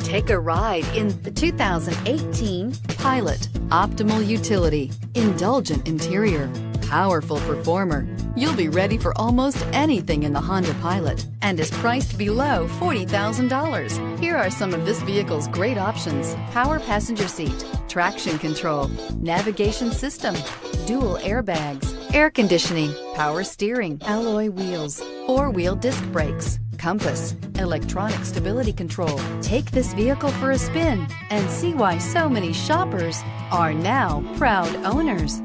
Take a ride in the 2018 Pilot. Optimal utility, indulgent interior, powerful performer. You'll be ready for almost anything in the Honda Pilot and is priced below $40,000. Here are some of this vehicle's great options: power passenger seat, traction control, navigation system, dual airbags, air conditioning, power steering, alloy wheels, four-wheel disc brakes, compass, electronic stability control. Take this vehicle for a spin and see why so many shoppers are now proud owners.